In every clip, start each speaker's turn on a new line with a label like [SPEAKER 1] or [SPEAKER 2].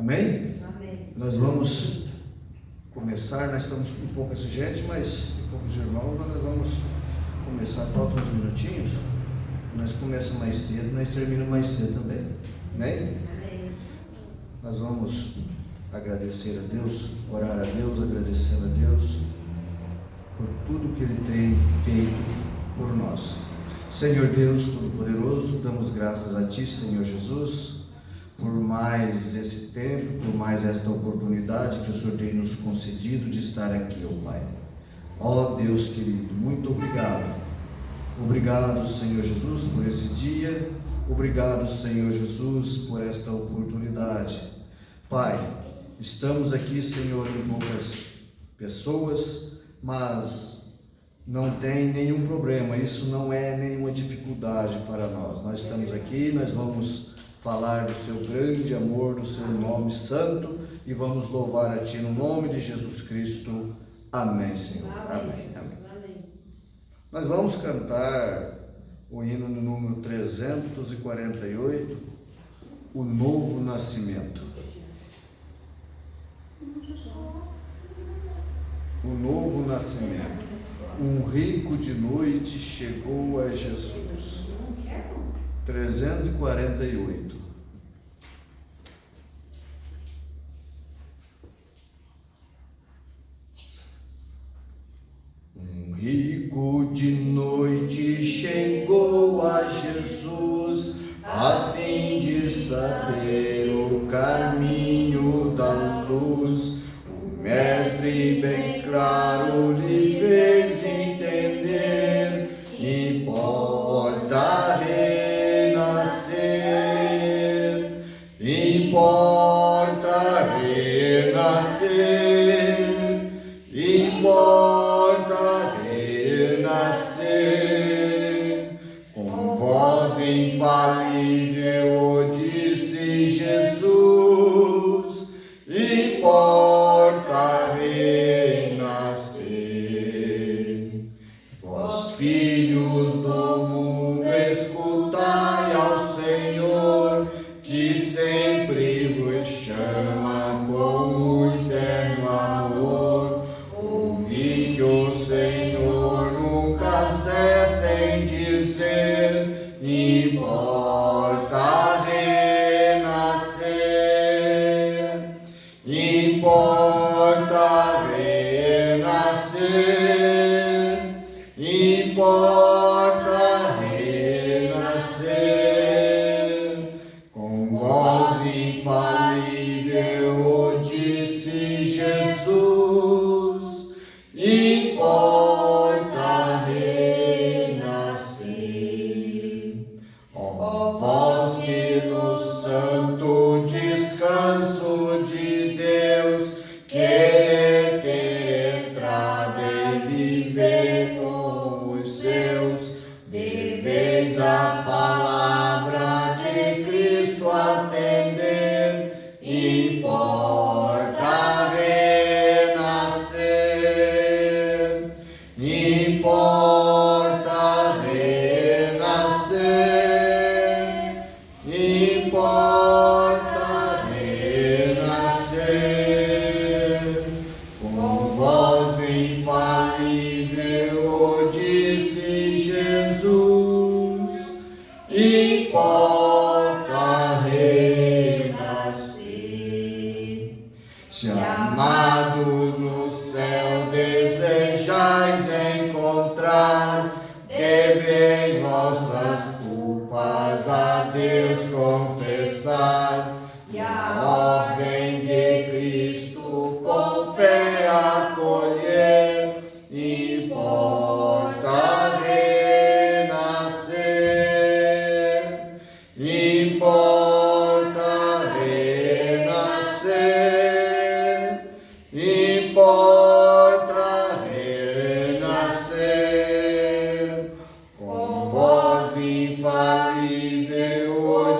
[SPEAKER 1] Amém?
[SPEAKER 2] Amém.
[SPEAKER 1] Nós vamos começar, nós estamos com pouca gente, mas poucos irmãos, mas nós vamos começar, faltam uns minutinhos. Nós começamos mais cedo, nós terminamos mais cedo também. Amém?
[SPEAKER 2] Amém.
[SPEAKER 1] Nós vamos agradecer a Deus, orar a Deus, agradecendo a Deus por tudo que Ele tem feito por nós. Senhor Deus Todo-Poderoso, damos graças a Ti, Senhor Jesus, por mais esse tempo, por mais esta oportunidade que o Senhor tem nos concedido de estar aqui, ó Pai. Ó Deus querido, muito obrigado. Obrigado, Senhor Jesus, por esse dia. Obrigado, Senhor Jesus, por esta oportunidade. Pai, estamos aqui, Senhor, em poucas pessoas, mas não tem nenhum problema, isso não é nenhuma dificuldade para nós. Nós estamos aqui, nós vamos falar do seu grande amor, do seu nome santo, e vamos louvar a Ti no nome de Jesus Cristo. Amém, Senhor. Amém. Amém. Nós vamos cantar o hino no número 348, o novo nascimento. O novo nascimento. Um rico de noite chegou a Jesus. 348. Um rico de noite chegou a Jesus, a fim de saber o caminho da luz. O mestre bem claro lhe fez entender: importa renascer, importa renascer, importa renascer. Com voz infalível disse Jesus: importa renascer. Vós, filhos do mundo, escutai ao Senhor, que sempre vos chama com um eterno amor. Ouvi que o Senhor nunca cessa em dizer: importa renascer, importa renascer, importa renascer. Com voz infalível disse Jesus: importa renascer. Ó vós que no santo descanso de Deus querer ter entrada e viver com os seus, deveis a palavra de Cristo atender. Importa renascer, importa renascer, importa renascer. Com voz infalível disse Jesus: importa renascer. Se amados no céu desejais encontrar, deveis vossas culpas a Deus confessar, e a ordem de Cristo com fé acolher. Importa renascer, importa renascer, importa renascer. Com voz infalível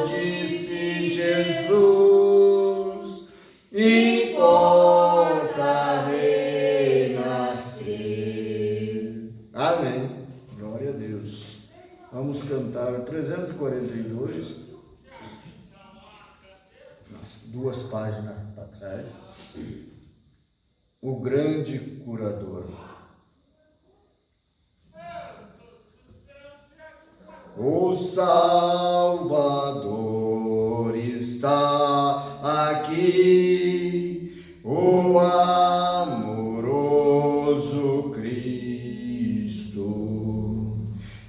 [SPEAKER 1] disse Jesus: importa renascer. Amém. Glória a Deus. Vamos cantar o 342. Nossa, 2 páginas para trás. O grande curador. O Salvador está aqui, o amoroso Cristo.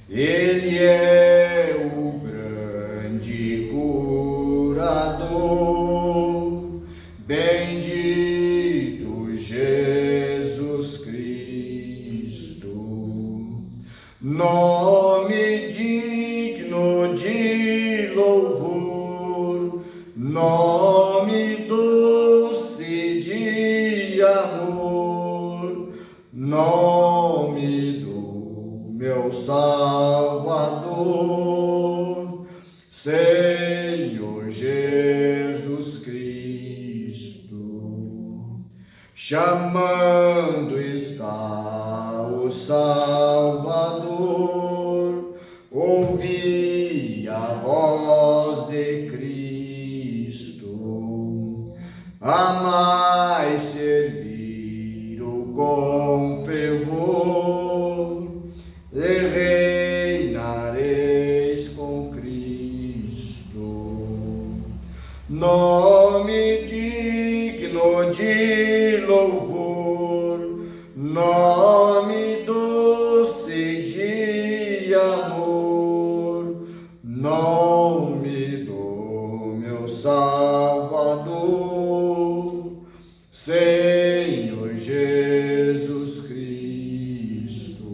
[SPEAKER 1] Ele é o grande curador, bendito Jesus Cristo. Nome digno de louvor, nome doce de amor, nome do meu Salvador, Senhor Jesus Cristo. Chamando está o Salvador, ouvi a voz de Cristo. Amai servir-o com fervor, e reinareis com Cristo. Nome digno de louvor, nome doce de amor, nome do meu Salvador, Senhor Jesus Cristo.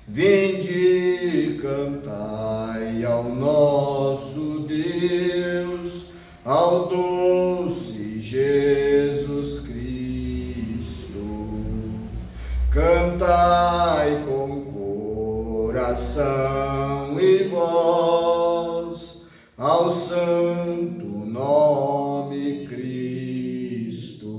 [SPEAKER 1] Vinde, cantai ao nosso Deus, ao doce Jesus Cristo. Cantai com coração e voz ao santo nome Cristo.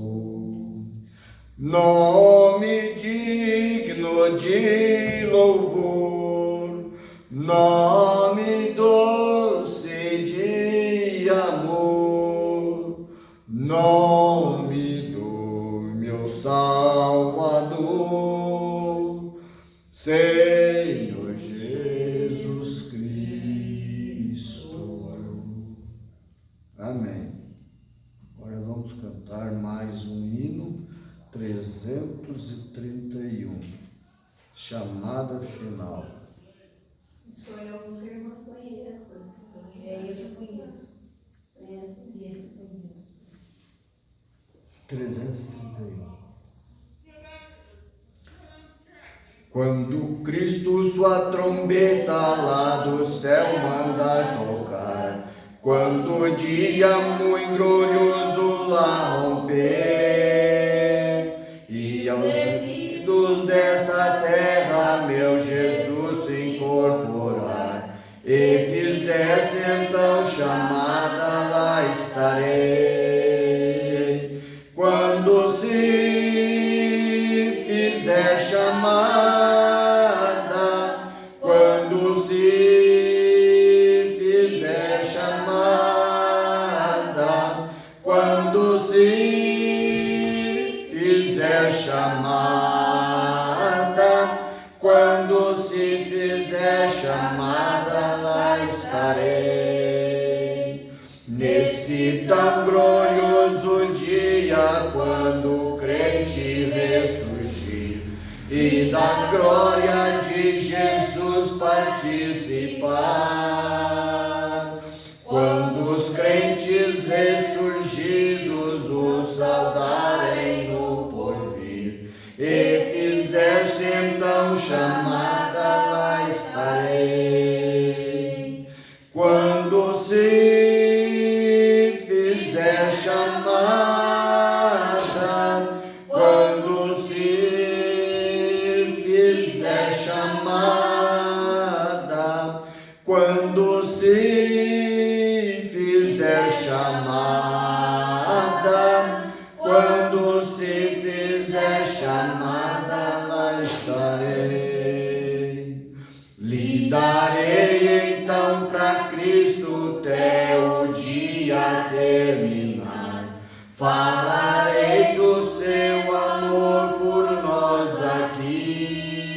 [SPEAKER 1] Nome digno de louvor, nome doce de amor, nome do meu Salvador, Senhor Jesus Cristo. Amém. Agora vamos cantar mais um hino 331, chamada final.
[SPEAKER 2] Escolha algum que eu não conheço.
[SPEAKER 3] Esse eu conheço.
[SPEAKER 2] Conhece?
[SPEAKER 3] Esse eu conheço.
[SPEAKER 1] 331. Quando Cristo sua trombeta lá do céu mandar tocar, quando o dia muito glorioso lá romper, e aos ouvidos desta terra meu Jesus se incorporar, e fizesse então chamada, lá estarei. Quando se fizer chamada, quando se fizer chamada, quando se fizer chamada, quando se fizer chamada, lá estarei. Nesse tão glorioso dia, quando o crente ressurgir e da glória de Jesus participar, quando os crentes ressurgidos o saudarem no porvir, e fizer-se então chamada, lá estarei. Quando se fizer chamada, quando se fizer chamada, quando se fizer chamada, quando se fizer chamada, lá estarei. Lhe darei então pra Cristo até o dia terminar, falarei do seu amor por nós aqui.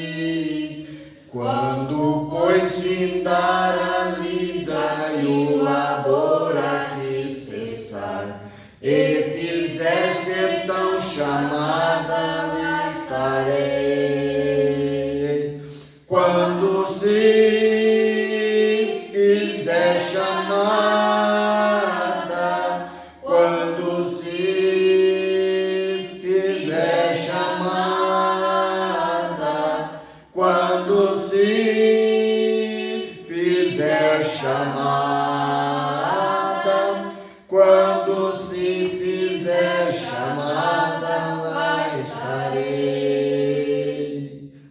[SPEAKER 1] Quando, pois, findar a lida e o labor aqui cessar, e fizer sertão chamada, ali estarei. Quando se fizer chamada, quando se fizer chamada, quando se fizer chamada, quando se fizer chamada, lá estarei.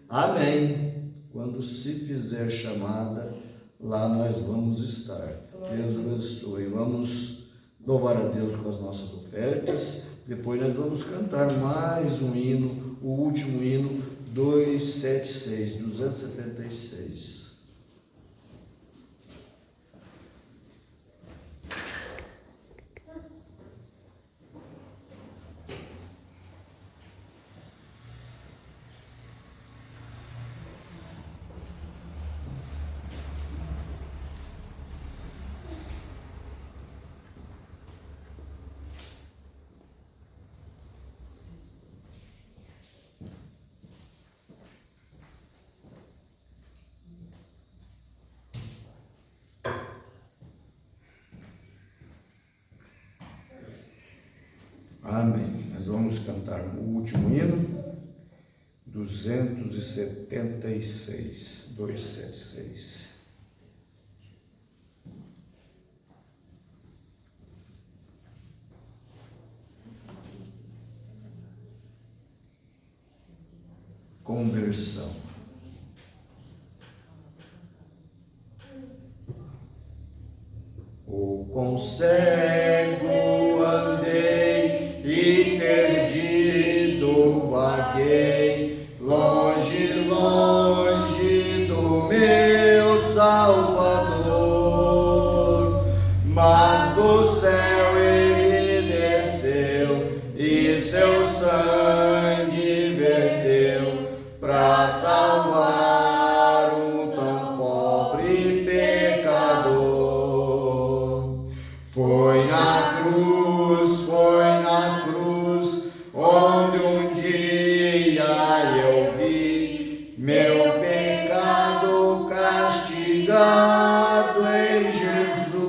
[SPEAKER 1] Amém. Quando se fizer chamada, lá nós vamos estar. Deus abençoe. Vamos louvar a Deus com as nossas ofertas. Depois nós vamos cantar mais um hino, o último hino, 276. Amém. Nós vamos cantar o último hino, 276. Conversão. O quão cego andei e perdido vaguei, longe, longe do meu Salvador, mas do céu ele desceu e seu sangue verteu para salvar um tão pobre pecador. Foi na cruz, onde um dia eu vi meu pecado castigado em Jesus.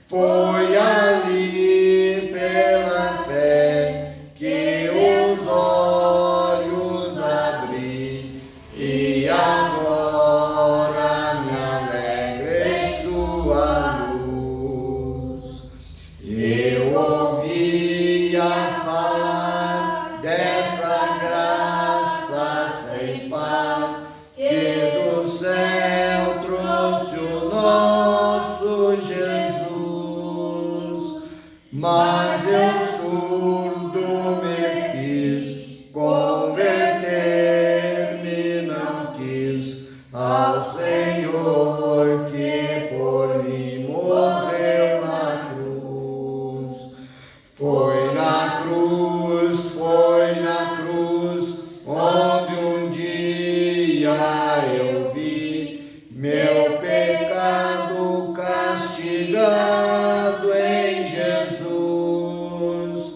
[SPEAKER 1] Foi ali pela fé que os olhos abri e agora me alegro em sua luz. Eu ouvia falar dessa graça sem par que do céu trouxe o nosso Jesus, mas eu surdo me fiz, converter-me não quis ao Senhor que por mim morreu na cruz. Foi na cruz, onde um dia eu vi meu pecado castigado em Jesus.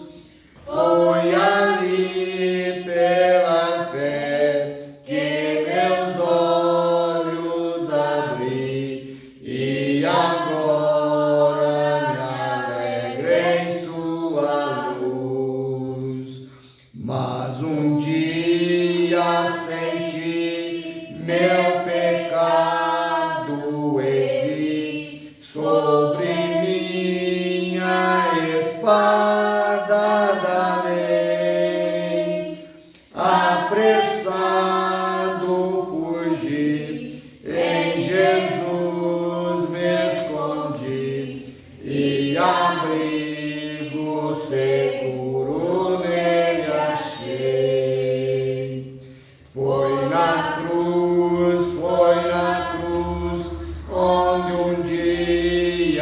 [SPEAKER 1] Foi ali pela fé que meus olhos abri e agora me alegro em sua luz. Mas um dia senti meu pecado e vi sobre minha espada da lei, apressado fugi, em Jesus me escondi e abrigo seguro nele achei. Foi na cruz, onde um dia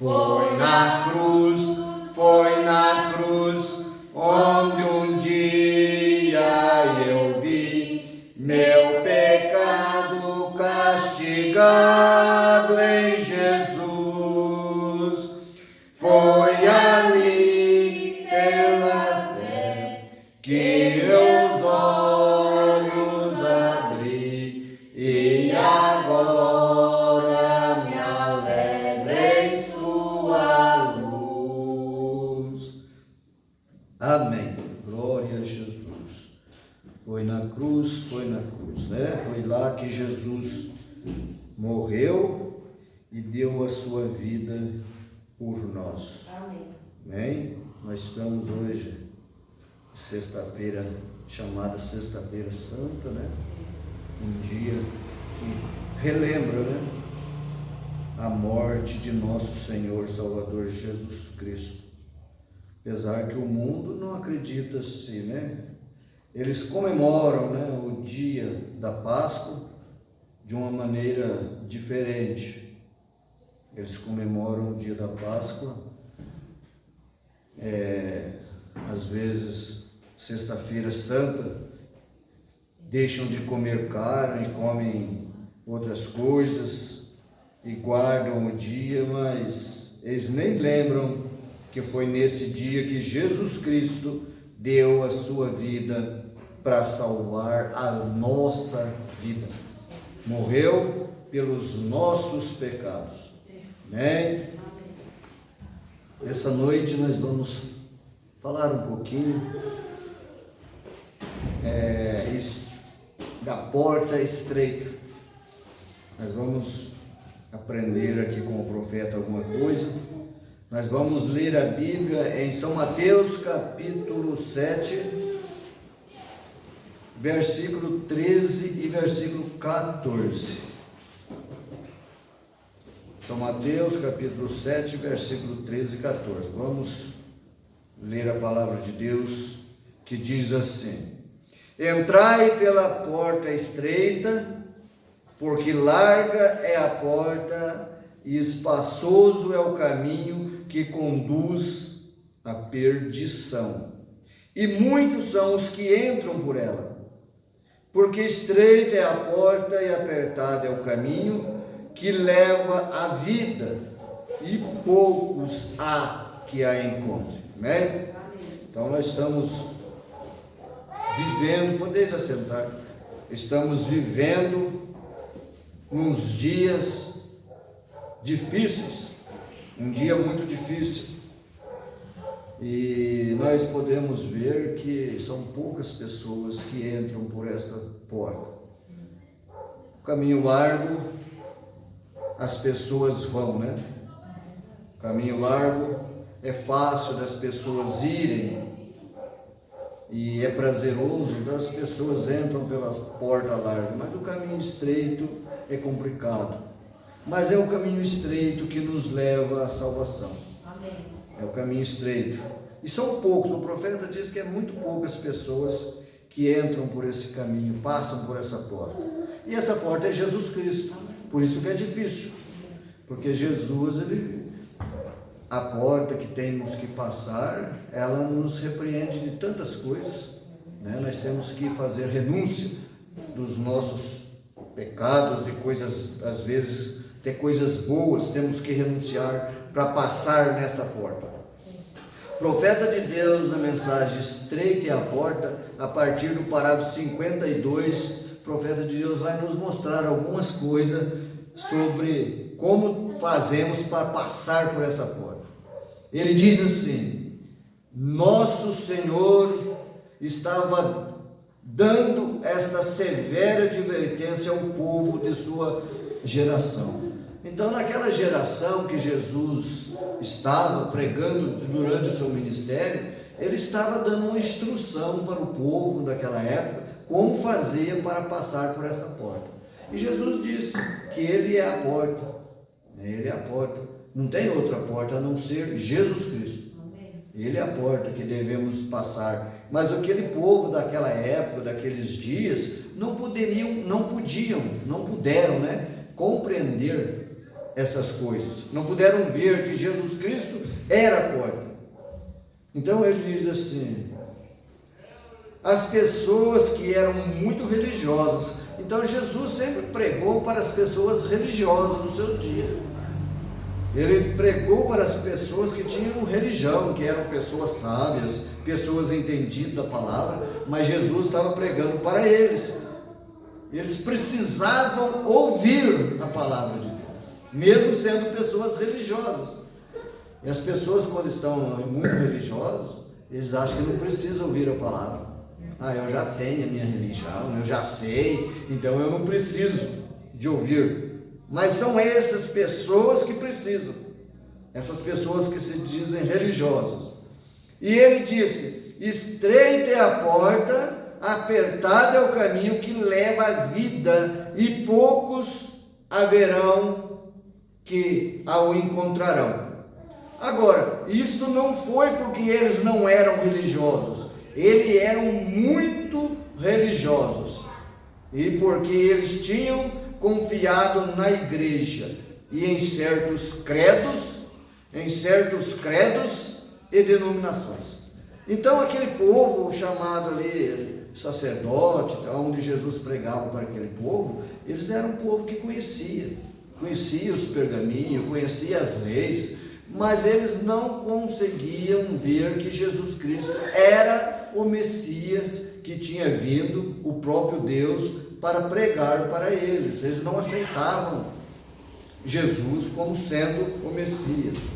[SPEAKER 1] Foi na cruz, onde um dia eu vi meu pecado castigado em Jesus. Foi ali pela fé que meus olhos abri e agora me alegro em sua luz. Amém. Glória a Jesus. Foi na cruz, né? Foi lá que Jesus morreu e deu a sua vida por nós.
[SPEAKER 3] Amém.
[SPEAKER 1] Amém? Nós estamos hoje, sexta-feira, chamada Sexta-feira Santa, né? Um dia que relembra, né? A morte de nosso Senhor Salvador Jesus Cristo. Apesar que o mundo não acredita assim, né? Eles comemoram, né, o dia da Páscoa de uma maneira diferente. Eles comemoram o dia da Páscoa, às vezes, Sexta-feira Santa, deixam de comer carne, comem outras coisas e guardam o dia, mas eles nem lembram que foi nesse dia que Jesus Cristo deu a sua vida para salvar a nossa vida. Morreu pelos nossos pecados. Amém? Essa noite nós vamos falar um pouquinho da porta estreita. Nós vamos aprender aqui com o profeta alguma coisa. Nós vamos ler a Bíblia em São Mateus capítulo 7, versículo 13 e versículo 14. São Mateus capítulo 7, versículo 13 e 14. Vamos ler a palavra de Deus, que diz assim: Entrai pela porta estreita, porque larga é a porta e espaçoso é o caminho que conduz à perdição, e muitos são os que entram por ela. Porque estreita é a porta e apertado é o caminho que leva à vida, e poucos há que a encontrem. Amém? Então nós estamos vivendo, podeis assentar, estamos vivendo uns dias difíceis, um dia muito difícil, e nós podemos ver que são poucas pessoas que entram por esta porta. O caminho largo, as pessoas vão, né? O caminho largo é fácil das pessoas irem e é prazeroso, então as pessoas entram pela porta larga, mas o caminho estreito é complicado. Mas é o caminho estreito que nos leva à salvação.
[SPEAKER 3] Amém.
[SPEAKER 1] É o caminho estreito. E são poucos, o profeta diz que é muito poucas pessoas que entram por esse caminho, passam por essa porta. E essa porta é Jesus Cristo. Por isso que é difícil. Porque Jesus, a porta que temos que passar, ela nos repreende de tantas coisas, né? Nós temos que fazer renúncia dos nossos pecados, de coisas, às vezes, até coisas boas, temos que renunciar para passar nessa porta. Profeta de Deus, na mensagem Estreita é a Porta, a partir do parágrafo 52, o profeta de Deus vai nos mostrar algumas coisas sobre como fazemos para passar por essa porta. Ele diz assim: nosso Senhor estava dando esta severa advertência ao povo de sua geração. Então, naquela geração que Jesus estava pregando durante o seu ministério, ele estava dando uma instrução para o povo daquela época, como fazer para passar por essa porta. E Jesus disse que ele é a porta, ele é a porta, não tem outra porta a não ser Jesus Cristo. Ele é a porta que devemos passar. Mas aquele povo daquela época, daqueles dias, não puderam, né, compreender essas coisas, não puderam ver que Jesus Cristo era a porta. Então ele diz assim, as pessoas que eram muito religiosas, então Jesus sempre pregou para as pessoas religiosas do seu dia. Ele pregou para as pessoas que tinham religião, que eram pessoas sábias, pessoas entendidas da palavra, mas Jesus estava pregando para eles. Eles precisavam ouvir a palavra de Deus, mesmo sendo pessoas religiosas. E as pessoas, quando estão muito religiosas, eles acham que não precisam ouvir a palavra. Eu já tenho a minha religião, eu já sei, então eu não preciso de ouvir. Mas são essas pessoas que precisam, essas pessoas que se dizem religiosas. E ele disse, estreita é a porta, apertado é o caminho que leva à vida, e poucos haverão que a encontrarão. Agora, isto não foi porque eles não eram religiosos, eles eram muito religiosos, e porque eles tinham confiado na igreja e em certos credos e denominações. Então aquele povo chamado ali sacerdote, onde Jesus pregava para aquele povo, eles eram um povo que conhecia os pergaminhos, conhecia as leis, mas eles não conseguiam ver que Jesus Cristo era o Messias que tinha vindo, o próprio Deus, para pregar para eles. Eles não aceitavam Jesus como sendo o Messias.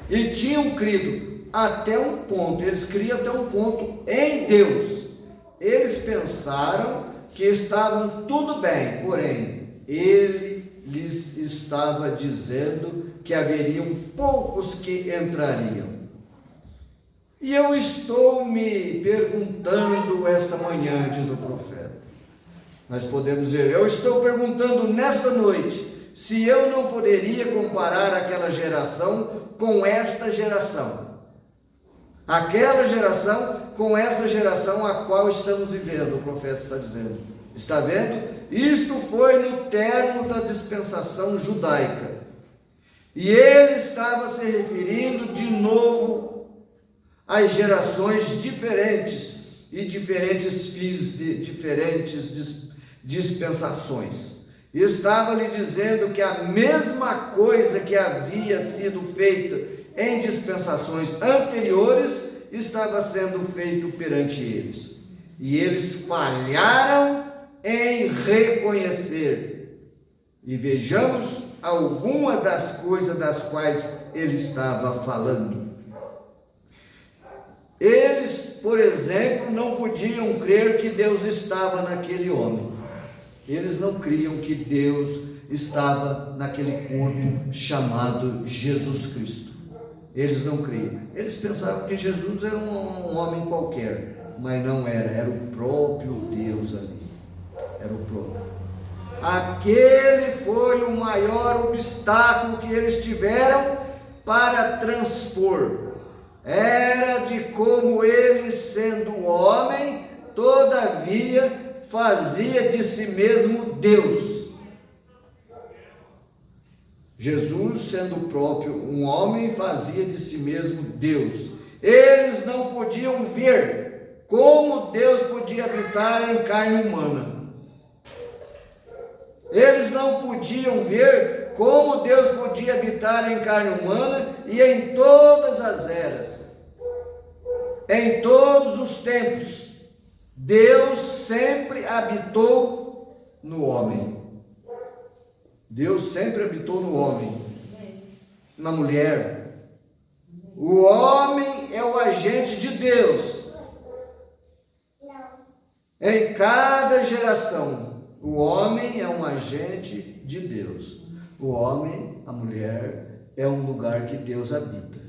[SPEAKER 1] E tinham crido até um ponto, eles criam até um ponto em Deus. Eles pensaram que estavam tudo bem, porém, ele lhes estava dizendo que haveriam poucos que entrariam. E eu estou me perguntando esta manhã, diz o profeta. Nós podemos dizer, eu estou perguntando nesta noite, se eu não poderia comparar aquela geração com esta geração. Aquela geração com esta geração a qual estamos vivendo, o profeta está dizendo. Está vendo? Isto foi no término da dispensação judaica. E ele estava se referindo de novo às gerações diferentes e diferentes fins de diferentes dispensações. E estava lhe dizendo que a mesma coisa que havia sido feita em dispensações anteriores estava sendo feito perante eles. E eles falharam em reconhecer. E vejamos algumas das coisas das quais ele estava falando. Eles, por exemplo, não podiam crer que Deus estava naquele homem. Eles não criam que Deus estava naquele corpo chamado Jesus Cristo. Eles não criam. Eles pensavam que Jesus era um homem qualquer, mas não era. Era o próprio Deus ali. Era o próprio. Aquele foi o maior obstáculo que eles tiveram para transpor. Era de como ele, sendo homem, todavia fazia de si mesmo Deus. Jesus, sendo o próprio um homem, fazia de si mesmo Deus. Eles não podiam ver como Deus podia habitar em carne humana. Eles não podiam ver como Deus podia habitar em carne humana e em todas as eras, em todos os tempos. Deus sempre habitou no homem. Deus sempre habitou no homem, na mulher. O homem é o agente de Deus. Em cada geração, o homem é um agente de Deus. O homem, a mulher, é um lugar que Deus habita.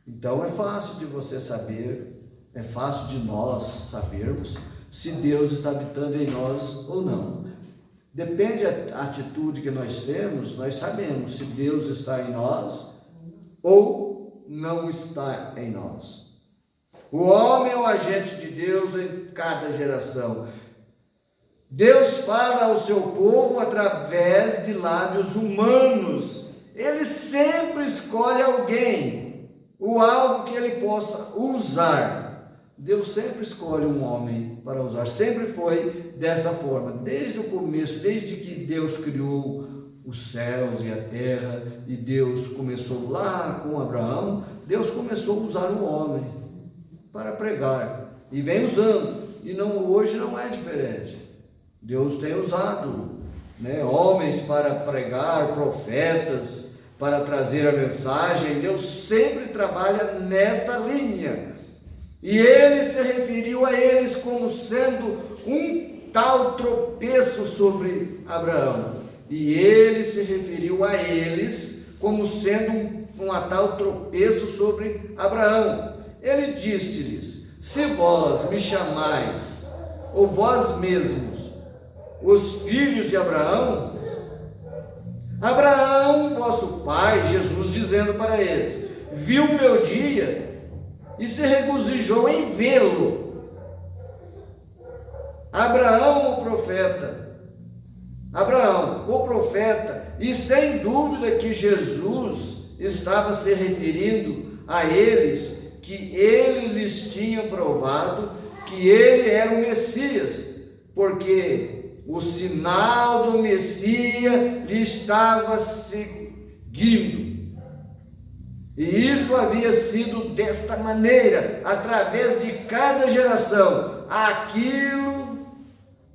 [SPEAKER 1] Então é fácil de você saber, é fácil de nós sabermos se Deus está habitando em nós ou não. Depende da atitude que nós temos, nós sabemos se Deus está em nós ou não está em nós. O homem é o agente de Deus em cada geração. Deus fala ao seu povo através de lábios humanos. Ele sempre escolhe alguém, ou algo que ele possa usar. Deus sempre escolhe um homem para usar. Sempre foi dessa forma. Desde o começo, desde que Deus criou os céus e a terra, e Deus começou lá com Abraão, Deus começou a usar o homem para pregar. E vem usando. E hoje não é diferente. Deus tem usado, homens para pregar, profetas, para trazer a mensagem. Deus sempre trabalha nesta linha. E ele se referiu a eles como sendo um tal tropeço sobre Abraão. E ele se referiu a eles como sendo um tal tropeço sobre Abraão. Ele disse-lhes: se vós me chamais, ou vós mesmos, os filhos de Abraão, Abraão, vosso pai, Jesus dizendo para eles, viu o meu dia e se regozijou em vê-lo. Abraão, o profeta, e sem dúvida que Jesus estava se referindo a eles, que ele lhes tinha provado que ele era o Messias, porque o sinal do Messias lhe estava seguindo. E isso havia sido desta maneira, através de cada geração.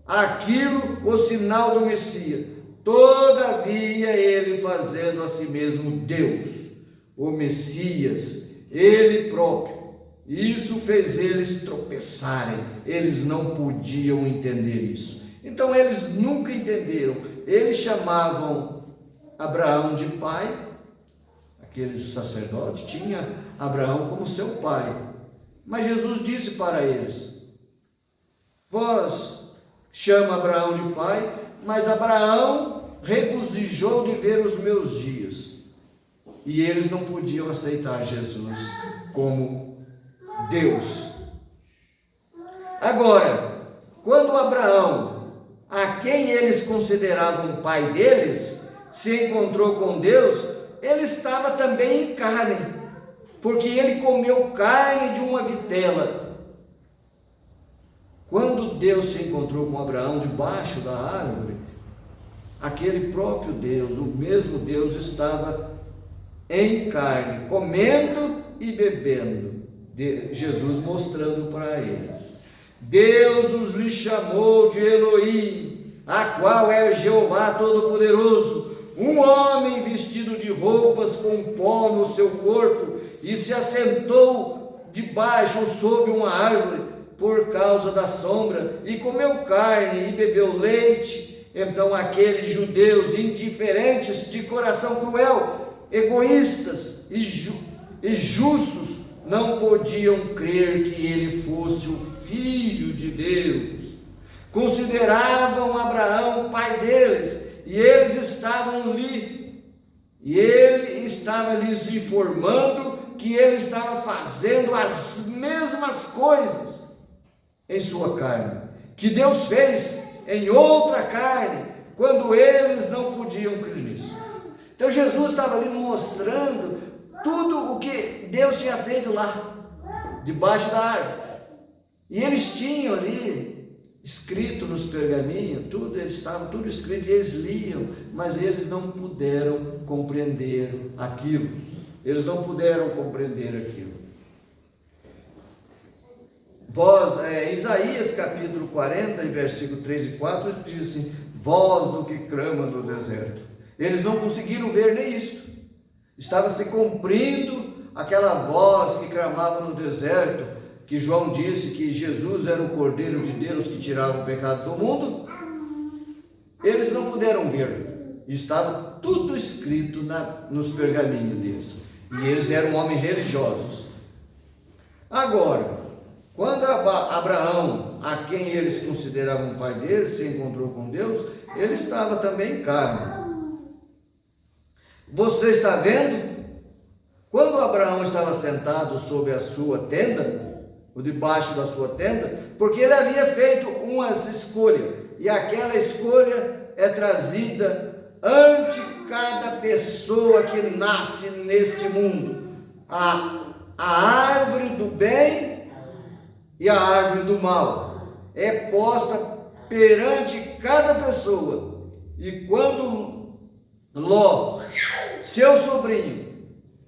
[SPEAKER 1] Aquilo, o sinal do Messias. Todavia ele fazendo a si mesmo Deus, o Messias, ele próprio. Isso fez eles tropeçarem. Eles não podiam entender isso. Então eles nunca entenderam. Eles chamavam Abraão de pai. Aqueles sacerdotes tinham Abraão como seu pai. Mas Jesus disse para eles: vós chama Abraão de pai, mas Abraão regozijou de ver os meus dias. E eles não podiam aceitar Jesus como Deus. Agora, quando Abraão, a quem eles consideravam pai deles, se encontrou com Deus, ele estava também em carne, porque ele comeu carne de uma vitela. Quando Deus se encontrou com Abraão debaixo da árvore, aquele próprio Deus, o mesmo Deus, estava em carne, comendo e bebendo. Jesus mostrando para eles. Deus os lhe chamou de Elohim, a qual é Jeová Todo-Poderoso, um homem vestido de roupas com pó no seu corpo, e se assentou debaixo ou sob uma árvore por causa da sombra, e comeu carne e bebeu leite. Então aqueles judeus indiferentes, de coração cruel, egoístas e justos, não podiam crer que ele fosse o Filho de Deus. Consideravam Abraão pai deles, e ele estava lhes informando que ele estava fazendo as mesmas coisas em sua carne, que Deus fez em outra carne, quando eles não podiam crer nisso. Então Jesus estava ali mostrando tudo o que Deus tinha feito lá, debaixo da árvore. E eles tinham ali, escrito nos pergaminhos, estava tudo escrito, e eles liam, mas eles não puderam compreender aquilo. Isaías capítulo 40, versículo 3 e 4, diz assim: voz do que clama no deserto. Eles não conseguiram ver nem isto. Estava se cumprindo aquela voz que clamava no deserto, que João disse que Jesus era o Cordeiro de Deus que tirava o pecado do mundo. Eles não puderam ver. Estava tudo escrito nos pergaminhos deles. E eles eram homens religiosos. Agora, quando Abraão, a quem eles consideravam pai deles, se encontrou com Deus, ele estava também em carne. Você está vendo? Quando Abraão estava sentado sob a sua tenda, ou debaixo da sua tenda, porque ele havia feito umas escolhas. e aquela escolha é trazida ante cada pessoa que nasce neste mundo. A árvore do bem e a árvore do mal é posta perante cada pessoa. E quando Ló, seu sobrinho,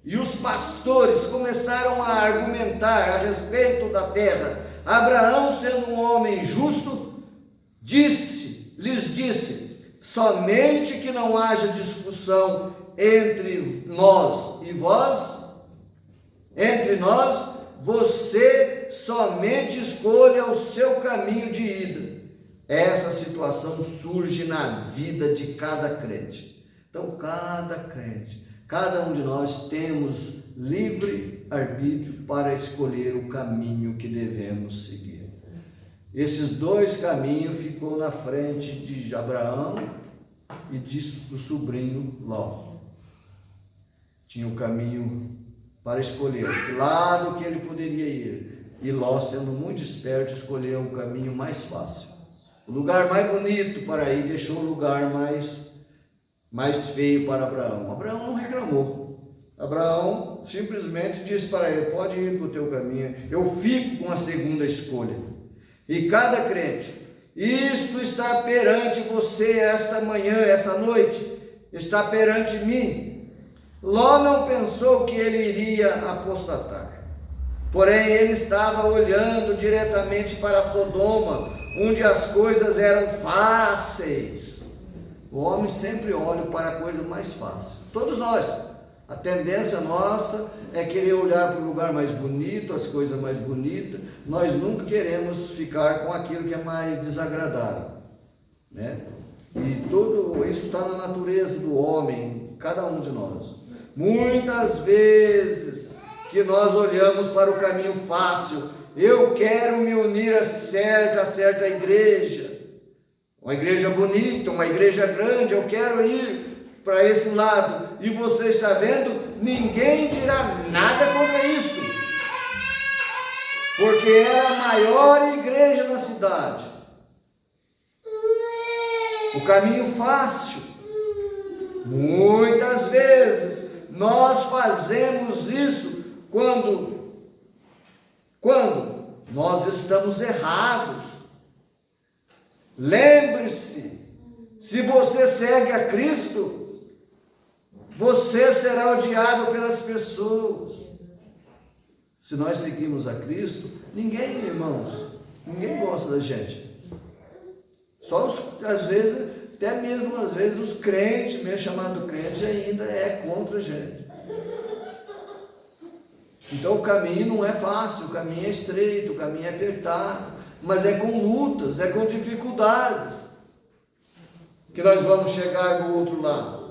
[SPEAKER 1] e os pastores começaram a argumentar a respeito da terra, Abraão, sendo um homem justo, lhes disse: somente que não haja discussão entre nós e vós, entre nós, você somente escolha o seu caminho de ida. Essa situação surge na vida de cada crente. Então, cada crente, cada um de nós temos livre arbítrio para escolher o caminho que devemos seguir. Esses dois caminhos ficou na frente de Abraão e do sobrinho Ló. Tinha o caminho para escolher que lado que ele poderia ir. E Ló, sendo muito esperto, escolheu o caminho mais fácil. O lugar mais bonito para ir, deixou o lugar mais feio para Abraão. Abraão não reclamou. Abraão simplesmente disse para ele: pode ir para o teu caminho, eu fico com a segunda escolha. E cada crente, isto está perante você esta manhã, esta noite, está perante mim. Ló não pensou que ele iria apostatar, porém ele estava olhando diretamente para Sodoma, onde as coisas eram fáceis. O homem sempre olha para a coisa mais fácil. Todos nós, a tendência nossa é querer olhar para o lugar mais bonito, as coisas mais bonitas. Nós nunca queremos ficar com aquilo que é mais desagradável, né? E tudo isso está na natureza do homem, cada um de nós. Muitas vezes que nós olhamos para o caminho fácil, eu quero me unir a certa igreja, uma igreja bonita, uma igreja grande, eu quero ir para esse lado, e você está vendo, ninguém dirá nada contra isso, porque é a maior igreja na cidade. O caminho fácil, muitas vezes nós fazemos isso quando nós estamos errados. Lembre-se, se você segue a Cristo, você será odiado pelas pessoas. Se nós seguimos a Cristo, ninguém, irmãos, ninguém gosta da gente. Só às vezes, até mesmo às vezes os crentes, mesmo chamado crente, ainda é contra a gente. Então o caminho não é fácil, o caminho é estreito, o caminho é apertado, mas é com lutas, é com dificuldades que nós vamos chegar do outro lado.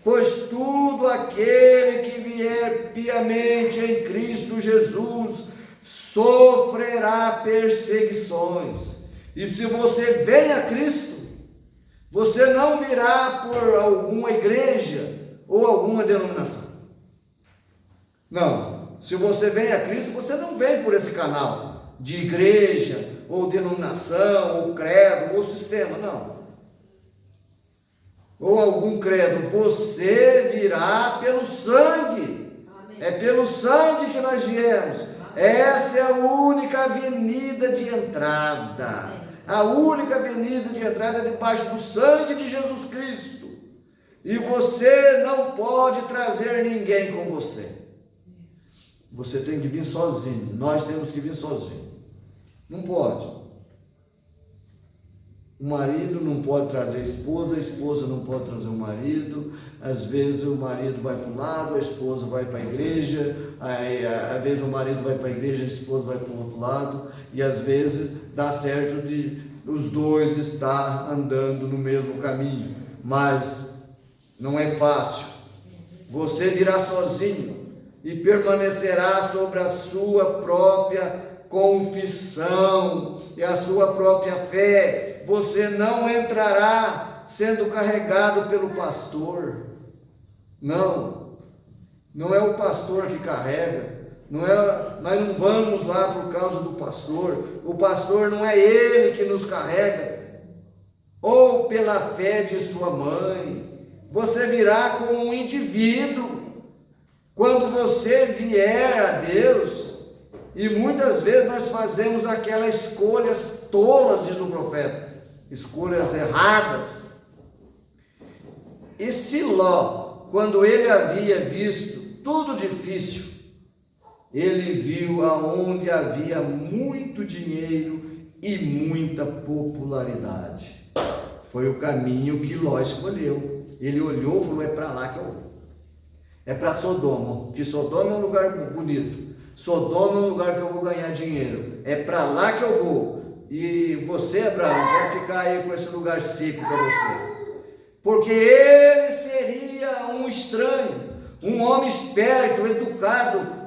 [SPEAKER 1] Pois tudo aquele que vier piamente em Cristo Jesus sofrerá perseguições. E se você vem a Cristo, você não virá por alguma igreja ou alguma denominação. Não, se você vem a Cristo, você não vem por esse canal de igreja, ou denominação, ou credo, ou sistema, não. Ou algum credo, você virá pelo sangue. Amém. É pelo sangue que nós viemos. Essa é a única avenida de entrada. A única avenida de entrada é debaixo do sangue de Jesus Cristo. E você não pode trazer ninguém com você. Você tem que vir sozinho. Nós temos que vir sozinho. Não pode. O marido não pode trazer a esposa não pode trazer o marido. Às vezes o marido vai para um lado, a esposa vai para a igreja, às vezes o marido vai para a igreja, a esposa vai para o outro lado, e às vezes dá certo de os dois estar andando no mesmo caminho, mas não é fácil. Você virá sozinho e permanecerá sobre a sua própria confissão e a sua própria fé. Você não entrará sendo carregado pelo pastor. Não é o pastor que carrega. Nós não vamos lá por causa do pastor. O pastor não é ele que nos carrega, ou pela fé de sua mãe. Você virá como um indivíduo quando você vier a Deus. E muitas vezes nós fazemos aquelas escolhas tolas, diz o profeta, escolhas erradas. E Siló, quando ele havia visto tudo difícil, ele viu aonde havia muito dinheiro e muita popularidade. Foi o caminho que Ló escolheu. Ele olhou e falou: é para lá que eu vou. É para Sodoma, que Sodoma é um lugar bonito. Sodoma é um lugar que eu vou ganhar dinheiro. É para lá que eu vou. E você, Abraão, vai ficar aí com esse lugar seco para você. Porque ele seria um estranho, um homem esperto, educado,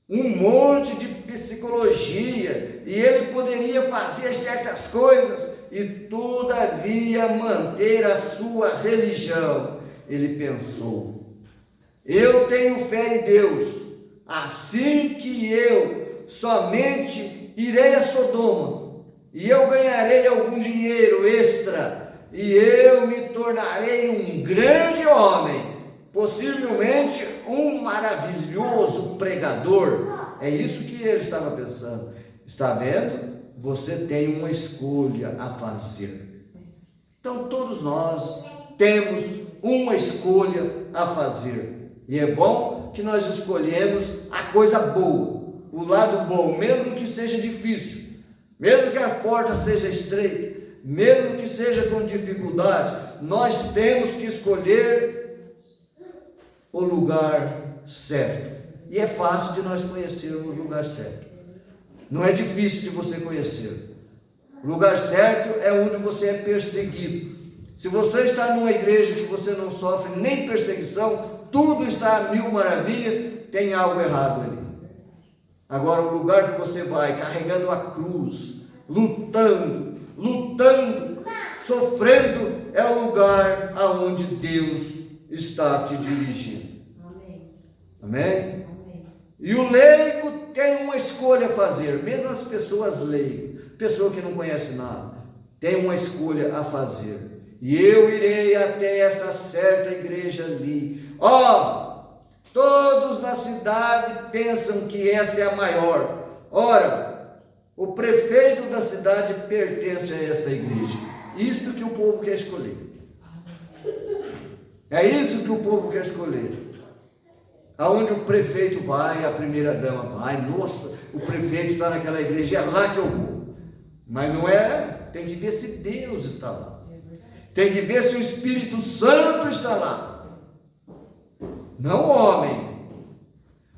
[SPEAKER 1] um monte de psicologia, e ele poderia fazer certas coisas e todavia manter a sua religião. Ele pensou: eu tenho fé em Deus, assim que eu somente irei a Sodoma e eu ganharei algum dinheiro extra e eu me tornarei um grande homem, possivelmente um maravilhoso pregador. É isso que ele estava pensando. Está vendo? Você tem uma escolha a fazer. Então todos nós temos uma escolha a fazer. E é bom que nós escolhemos a coisa boa, o lado bom, mesmo que seja difícil, mesmo que a porta seja estreita, mesmo que seja com dificuldade, nós temos que escolher o lugar certo. E é fácil de nós conhecermos o lugar certo. Não é difícil de você conhecer. O lugar certo é onde você é perseguido. Se você está numa igreja que você não sofre nem perseguição, tudo está a mil maravilha, tem algo errado ali. Agora, o lugar que você vai carregando a cruz, lutando, sofrendo, é o lugar aonde Deus está te dirigindo.
[SPEAKER 3] Amém.
[SPEAKER 1] Amém?
[SPEAKER 3] Amém.
[SPEAKER 1] E o leigo tem uma escolha a fazer, mesmo as pessoas leigas, pessoa que não conhece nada, tem uma escolha a fazer. E eu irei até esta certa igreja ali. Todos na cidade pensam que esta é a maior. Ora, o prefeito da cidade pertence a esta igreja. Isto que o povo quer escolher. É isso que o povo quer escolher. Aonde o prefeito vai, a primeira dama vai. Nossa, o prefeito está naquela igreja, é lá que eu vou. Mas não é, tem que ver se Deus está lá. Tem que ver se o Espírito Santo está lá. Não o homem.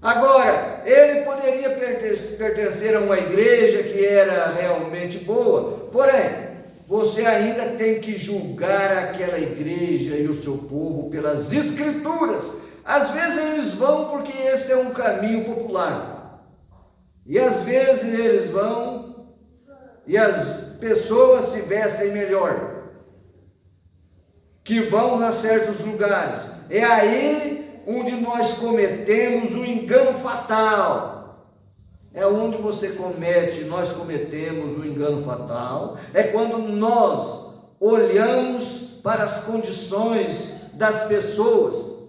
[SPEAKER 1] Agora, ele poderia pertencer a uma igreja que era realmente boa, porém, você ainda tem que julgar aquela igreja e o seu povo pelas escrituras. Às vezes eles vão porque este é um caminho popular, e às vezes eles vão e as pessoas se vestem melhor, que vão a certos lugares. É aí onde nós cometemos o engano fatal. É onde nós cometemos o engano fatal. É quando nós olhamos para as condições das pessoas.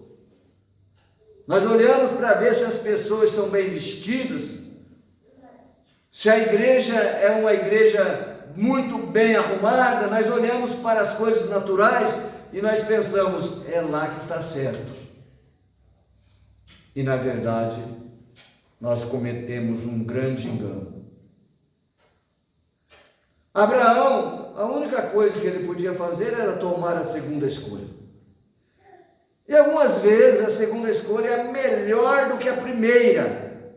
[SPEAKER 1] Nós olhamos para ver se as pessoas estão bem vestidas, se a igreja é uma igreja muito bem arrumada. Nós olhamos para as coisas naturais e nós pensamos, é lá que está certo. E na verdade, nós cometemos um grande engano. Abraão, a única coisa que ele podia fazer era tomar a segunda escolha. E algumas vezes a segunda escolha é melhor do que a primeira.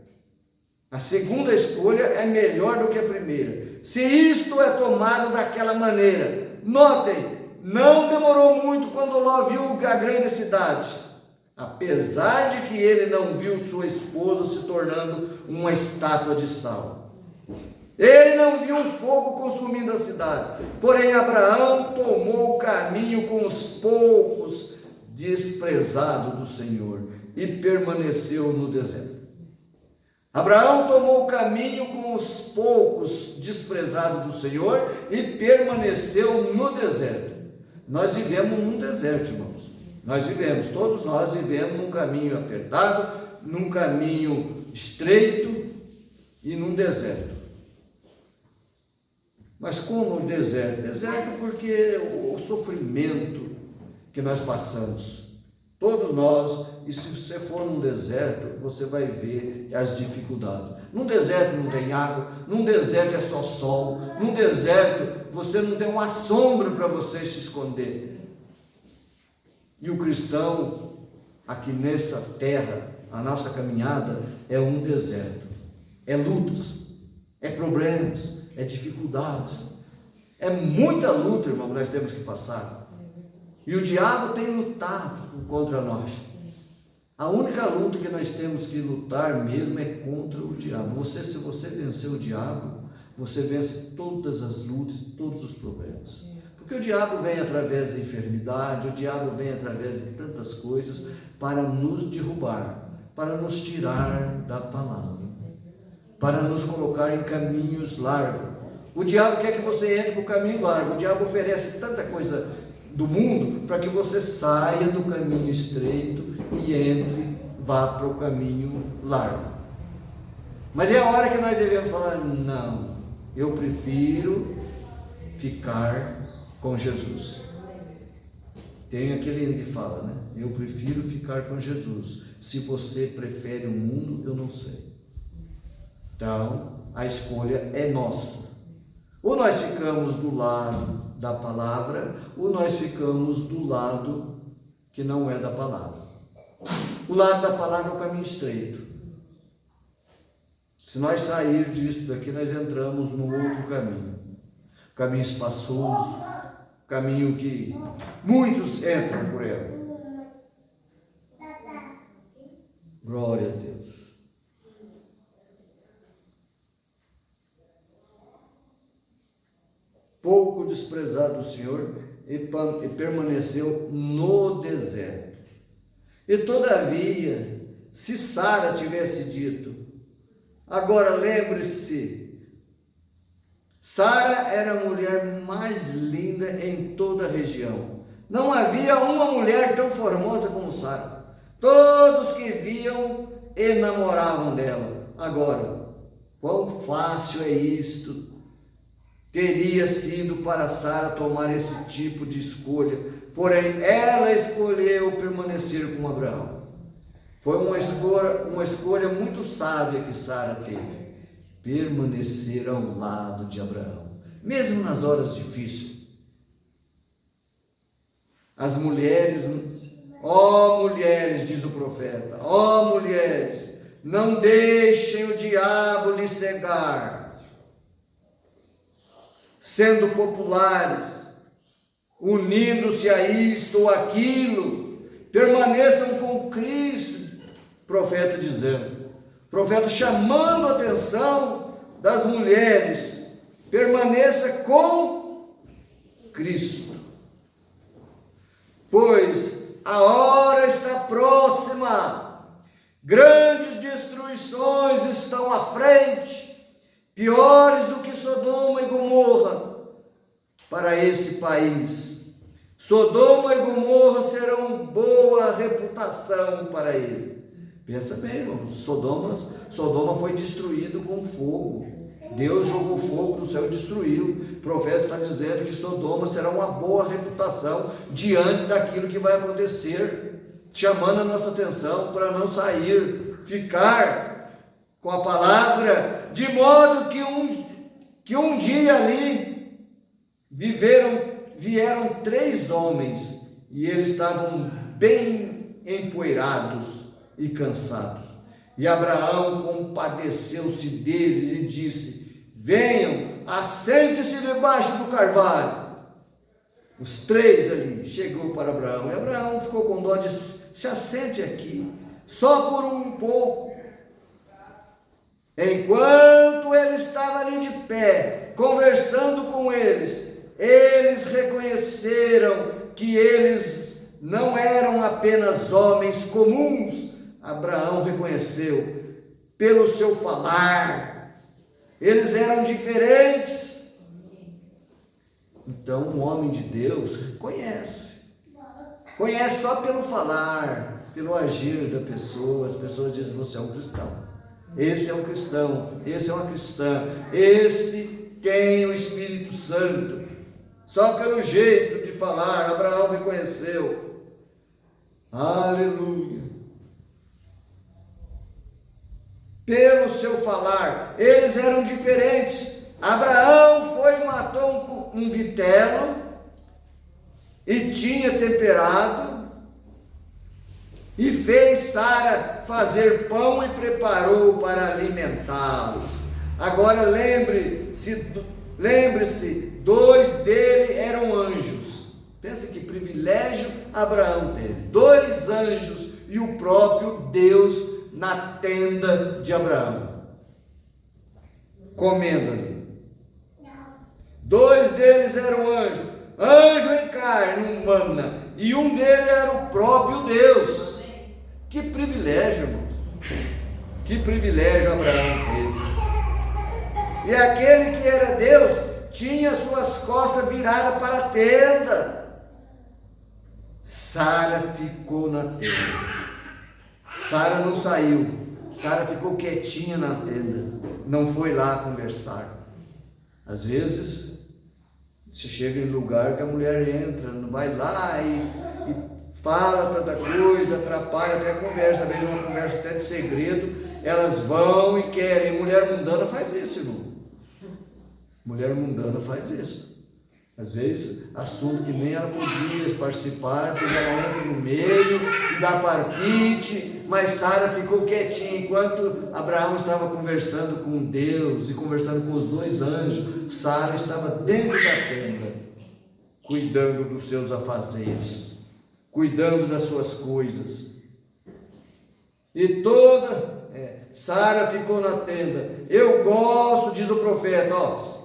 [SPEAKER 1] A segunda escolha é melhor do que a primeira. Se isto é tomado daquela maneira, notem, não demorou muito quando Ló viu a grande cidade. Apesar de que ele não viu sua esposa se tornando uma estátua de sal. Ele não viu um fogo consumindo a cidade. Porém, Abraão tomou o caminho com os poucos desprezado do Senhor e permaneceu no deserto. Abraão tomou o caminho com os poucos desprezados do Senhor e permaneceu no deserto. Nós vivemos num deserto, irmãos. Todos nós vivemos num caminho apertado, num caminho estreito e num deserto. Mas como deserto? Deserto porque o sofrimento que nós passamos, todos nós, e se você for num deserto, você vai ver as dificuldades. Num deserto não tem água, num deserto é só sol, num deserto você não tem uma sombra para você se esconder. E o cristão, aqui nessa terra, a nossa caminhada é um deserto, é lutas, é problemas, é dificuldades, é muita luta, irmão, que nós temos que passar. E o diabo tem lutado contra nós. A única luta que nós temos que lutar mesmo é contra o diabo. Se você vencer o diabo, você vence todas as lutas, todos os problemas. Porque o diabo vem através da enfermidade, o diabo vem através de tantas coisas para nos derrubar, para nos tirar da palavra, para nos colocar em caminhos largos. O diabo quer que você entre no caminho largo. O diabo oferece tanta coisa do mundo para que você saia do caminho estreito e entre, vá para o caminho largo. Mas é a hora que nós devemos falar: não, eu prefiro ficar com Jesus. Tem aquele que fala, né? Eu prefiro ficar com Jesus. Se você prefere o mundo, eu não sei. Então, a escolha é nossa. Ou nós ficamos do lado da palavra, ou nós ficamos do lado que não é da palavra. O lado da palavra é o caminho estreito. Se nós sair disso daqui, nós entramos no outro caminho. Caminho espaçoso, caminho que muitos entram por ele. Glória a Deus. Pouco desprezado o Senhor e permaneceu no deserto. E todavia, se Sara tivesse dito, agora lembre-se, Sara era a mulher mais linda em toda a região. Não havia uma mulher tão formosa como Sara. Todos que viam enamoravam dela. Agora, quão fácil é isto? Teria sido para Sara tomar esse tipo de escolha, porém ela escolheu permanecer com Abraão. Foi uma escolha muito sábia que Sara teve, permanecer ao lado de Abraão, mesmo nas horas difíceis. As mulheres, mulheres, diz o profeta, mulheres, não deixem o diabo lhe cegar, sendo populares, unindo-se a isto ou aquilo, permaneçam com Cristo, profeta dizendo, profeta chamando a atenção das mulheres, permaneça com Cristo, pois a hora está próxima, grandes destruições estão à frente, piores do que Sodoma e Gomorra para este país. Sodoma e Gomorra serão boa reputação para ele. Pensa bem, irmãos, Sodoma foi destruído com fogo. Deus jogou fogo do céu e destruiu. O profeta está dizendo que Sodoma será uma boa reputação diante daquilo que vai acontecer, chamando a nossa atenção para não sair, ficar com a palavra, de modo que um dia ali vieram 3 homens e eles estavam bem empoeirados e cansados. E Abraão compadeceu-se deles e disse: venham, assente-se debaixo do carvalho. Os 3 ali chegou para Abraão, e Abraão ficou com dó, disse: se assente aqui, só por um pouco. Enquanto ele estava ali de pé, conversando com eles, eles reconheceram que eles não eram apenas homens comuns. Abraão reconheceu pelo seu falar. Eles eram diferentes. Então, um homem de Deus conhece só pelo falar, pelo agir da pessoa. As pessoas dizem: você é um cristão, esse é um cristão, esse é uma cristã, esse tem o Espírito Santo. Só pelo jeito de falar, Abraão reconheceu. Aleluia. Pelo seu falar, eles eram diferentes. Abraão foi e matou um vitelo e tinha temperado, e fez Sara fazer pão e preparou para alimentá-los. Agora lembre-se, 2 dele eram anjos. Pensa que privilégio Abraão teve. 2 anjos e o próprio Deus na tenda de Abraão, comendo ali. 2 deles eram anjos, anjo em carne humana, e um deles era o próprio Deus. Que privilégio, irmãos. Que privilégio Abraão teve. E aquele que era Deus tinha suas costas viradas para a tenda. Sara ficou na tenda. Sara não saiu. Sara ficou quietinha na tenda. Não foi lá conversar. Às vezes, você chega em lugar que a mulher entra, não vai lá e fala tanta coisa, atrapalha até a conversa. Às vezes uma conversa até de segredo, elas vão e querem. Mulher mundana faz isso, irmão. Mulher mundana faz isso. Às vezes, assunto que nem ela podia participar, porque ela entra no meio e dá palpite. Mas Sara ficou quietinha enquanto Abraão estava conversando com Deus e conversando com os 2 anjos. Sara estava dentro da tenda, cuidando dos seus afazeres, cuidando das suas coisas. E Sara ficou na tenda. Eu gosto, diz o profeta,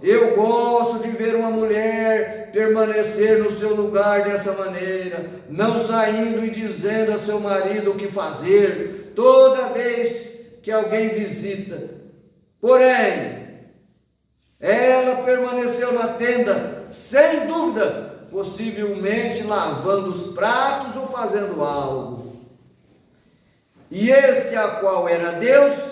[SPEAKER 1] eu gosto de ver uma mulher permanecer no seu lugar dessa maneira, não saindo e dizendo a seu marido o que fazer, toda vez que alguém visita. Porém, ela permaneceu na tenda, sem dúvida, possivelmente lavando os pratos ou fazendo algo. E este, a qual era Deus,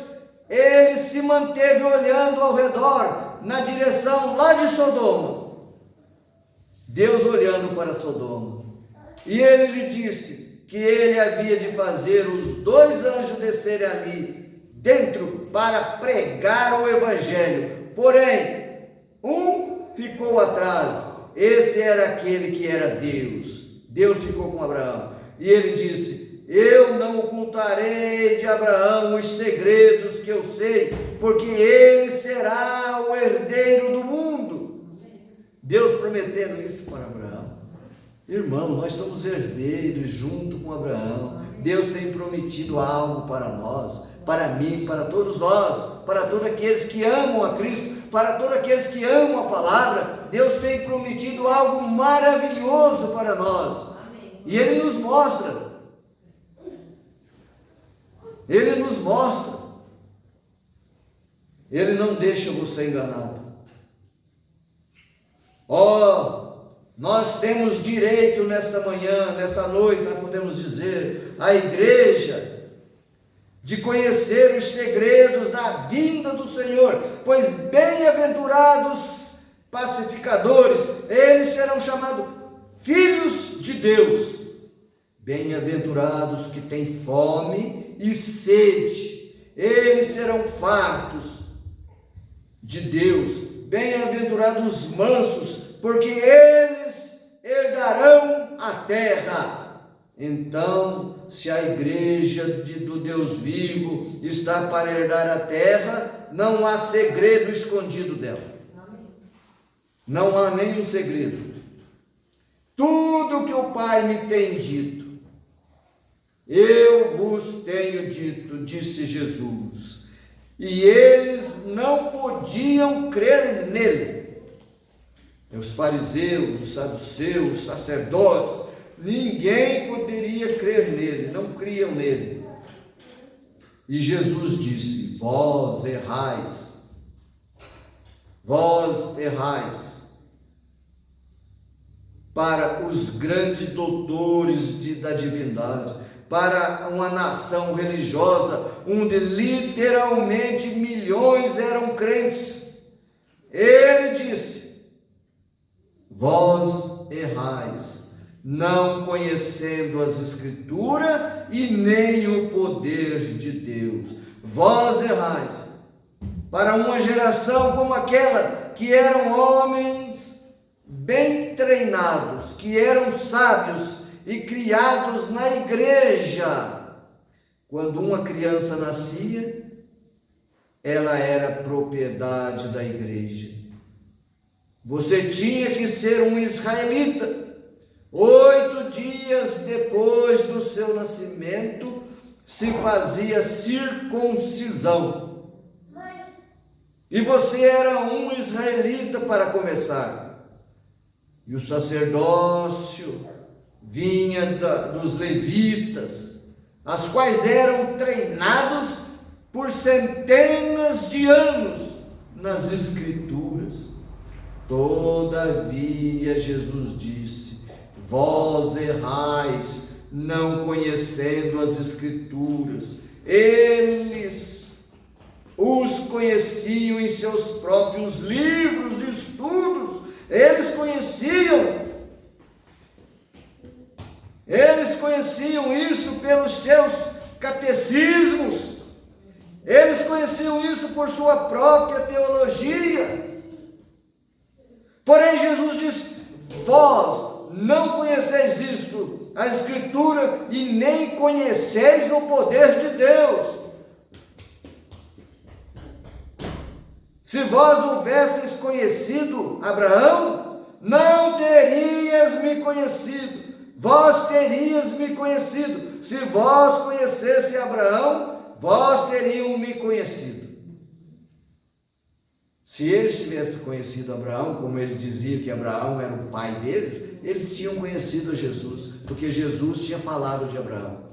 [SPEAKER 1] ele se manteve olhando ao redor, na direção lá de Sodoma. Deus olhando para Sodoma. E ele lhe disse que ele havia de fazer os 2 anjos descerem ali dentro para pregar o evangelho. Porém, um ficou atrás. Esse era aquele que era Deus. Deus ficou com Abraão. E ele disse: eu não ocultarei de Abraão os segredos que eu sei, porque ele será o herdeiro do mundo. Deus prometendo isso para Abraão. Irmão, nós somos herdeiros junto com Abraão. Deus tem prometido algo para nós, para mim, para todos nós, para todos aqueles que amam a Cristo, para todos aqueles que amam a palavra. Deus tem prometido algo maravilhoso para nós. E Ele nos mostra. Ele nos mostra. Ele não deixa você enganado. Nós temos direito nesta manhã, nesta noite, nós podemos dizer, a igreja, de conhecer os segredos da vinda do Senhor, pois bem-aventurados pacificadores, eles serão chamados filhos de Deus. Bem-aventurados que têm fome e sede, eles serão fartos de Deus. Bem-aventurados os mansos, porque eles herdarão a terra. Então, se a igreja do Deus vivo está para herdar a terra, não há segredo escondido dela. Não há nenhum segredo. Tudo que o Pai me tem dito, eu vos tenho dito, disse Jesus. E eles não podiam crer nele. Os fariseus, os saduceus, os sacerdotes, ninguém poderia crer nele, não criam nele. E Jesus disse: vós errais, para os grandes doutores da divindade, para uma nação religiosa, onde literalmente milhões eram crentes. Ele disse: vós errais, não conhecendo as Escrituras e nem o poder de Deus. Vós errais, para uma geração como aquela, que eram homens bem treinados, que eram sábios e criados na igreja. Quando uma criança nascia, ela era propriedade da igreja. Você tinha que ser um israelita. 8 dias depois do seu nascimento, se fazia circuncisão. E você era um israelita para começar. E o sacerdócio vinha dos levitas, as quais eram treinados por centenas de anos nas Escrituras. Todavia, Jesus disse: vós errais, não conhecendo as Escrituras. Eles os conheciam em seus próprios livros de estudos. Eles conheciam isso pelos seus catecismos. Eles conheciam isso por sua própria teologia. Porém, Jesus disse: vós não conheceis isto, a Escritura, e nem conheceis o poder de Deus. Se vós houvesseis conhecido Abraão, não terias me conhecido. Vós terias me conhecido. Se vós conhecesse Abraão, vós teriam me conhecido. Se eles tivessem conhecido Abraão, como eles diziam que Abraão era o pai deles, eles tinham conhecido Jesus, porque Jesus tinha falado de Abraão.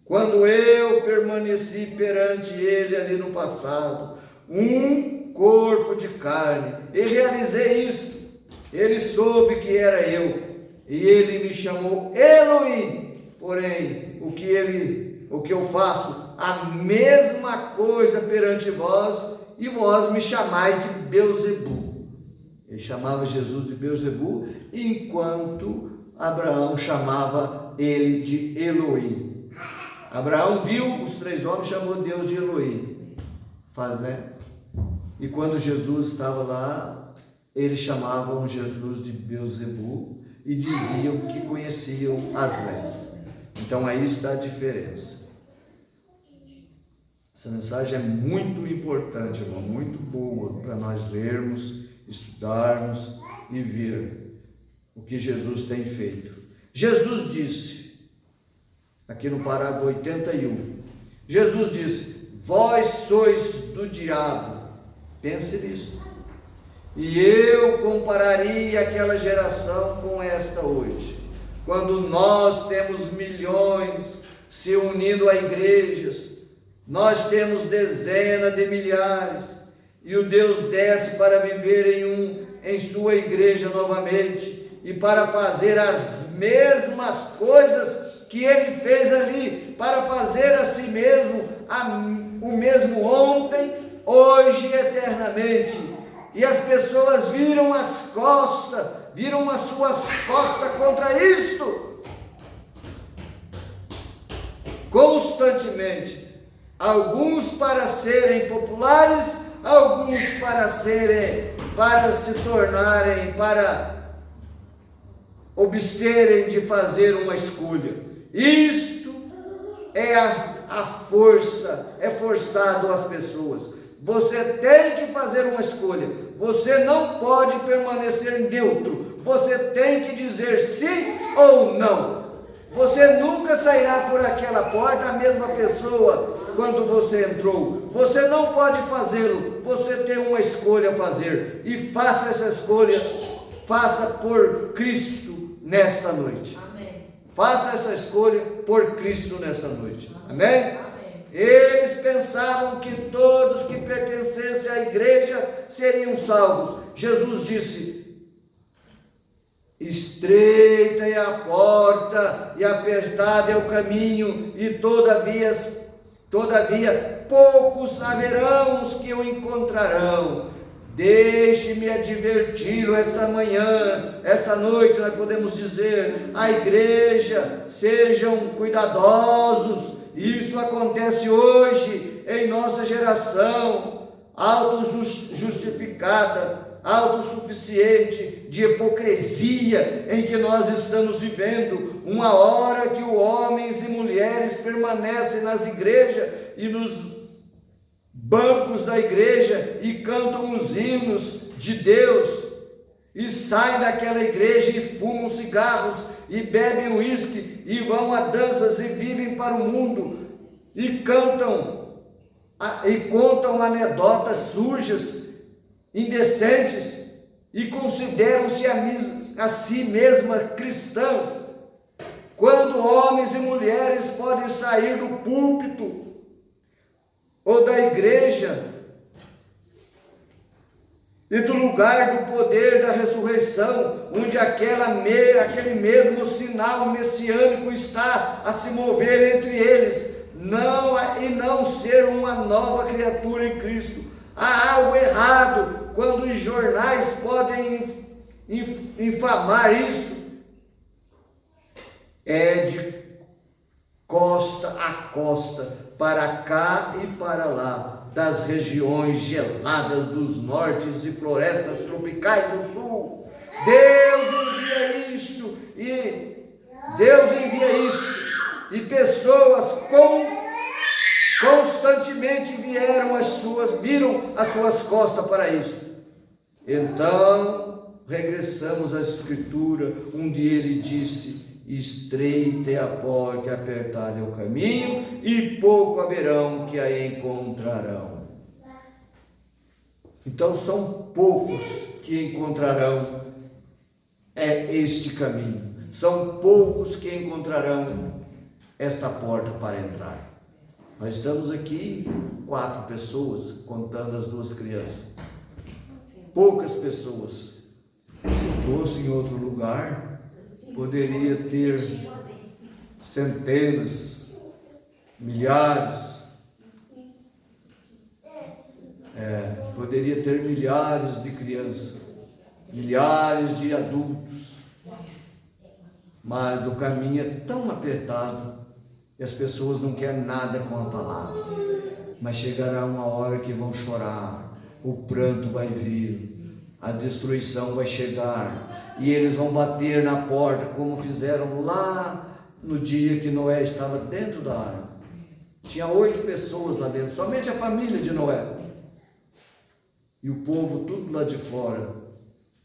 [SPEAKER 1] Quando eu permaneci perante ele ali no passado, um corpo de carne, e realizei isso, ele soube que era eu, e ele me chamou Elohim. Porém, o que eu faço, a mesma coisa perante vós, e vós me chamais de Belzebu. Ele chamava Jesus de Belzebu, enquanto Abraão chamava ele de Elohim. Abraão viu os 3 homens, chamou Deus de Elohim. Né? E quando Jesus estava lá, eles chamavam Jesus de Belzebu e diziam que conheciam as leis. Então aí está a diferença. Essa mensagem é muito importante, irmão, muito boa para nós lermos, estudarmos e ver o que Jesus tem feito. Jesus disse, aqui no parágrafo 81, Jesus disse: vós sois do diabo. Pense nisso. E eu compararia aquela geração com esta hoje, quando nós temos milhões se unindo a igrejas, nós temos dezenas de milhares, e o Deus desce para viver em sua igreja novamente, e para fazer as mesmas coisas que ele fez ali, para fazer a si mesmo o mesmo ontem, hoje e eternamente. E as pessoas viram as suas costas contra isto constantemente. Alguns para serem populares, alguns para se tornarem, para obsterem de fazer uma escolha. Isto é a força, é forçado às pessoas. Você tem que fazer uma escolha. Você não pode permanecer neutro. Você tem que dizer sim ou não. Você nunca sairá por aquela porta a mesma pessoa quando você entrou. Você não pode fazê-lo. Você tem uma escolha a fazer. E faça essa escolha. Faça por Cristo nesta noite.
[SPEAKER 3] Amém.
[SPEAKER 1] Faça essa escolha por Cristo nessa noite. Amém? Eles pensavam que todos que pertencessem à igreja seriam salvos. Jesus disse: estreita é a porta e apertado é o caminho, e todavia poucos haverão os que o encontrarão. Deixe-me adverti-lo esta manhã, esta noite nós podemos dizer à igreja: sejam cuidadosos. Isso acontece hoje em nossa geração autojustificada, autossuficiente, de hipocrisia em que nós estamos vivendo. Uma hora que os homens e mulheres permanecem nas igrejas e nos bancos da igreja e cantam os hinos de Deus, e saem daquela igreja e fumam cigarros e bebem uísque e vão a danças e vivem para o mundo e cantam e contam anedotas sujas, indecentes, e consideram-se a si mesmas cristãs, quando homens e mulheres podem sair do púlpito ou da igreja e do lugar do poder da ressurreição, onde aquele mesmo sinal messiânico está a se mover entre eles, e não ser uma nova criatura em Cristo. Há algo errado quando os jornais podem infamar isso. É de costa a costa, para cá e para lá, das regiões geladas dos nortes e florestas tropicais do sul. Deus envia isto, e pessoas constantemente viram as suas costas para isso. Então, regressamos à Escritura, onde ele disse: estreita é a porta e apertado é o caminho, e pouco haverão que a encontrarão. Então são poucos que encontrarão este caminho. São poucos que encontrarão esta porta para entrar. Nós estamos aqui 4 pessoas, contando as 2 crianças. Poucas pessoas. Se fosse em outro lugar, poderia ter centenas, milhares, poderia ter milhares de crianças, milhares de adultos, mas o caminho é tão apertado e as pessoas não querem nada com a palavra. Mas chegará uma hora que vão chorar, o pranto vai vir, a destruição vai chegar, e eles vão bater na porta, como fizeram lá no dia que Noé estava dentro da arca. Tinha 8 pessoas lá dentro, somente a família de Noé, e o povo tudo lá de fora,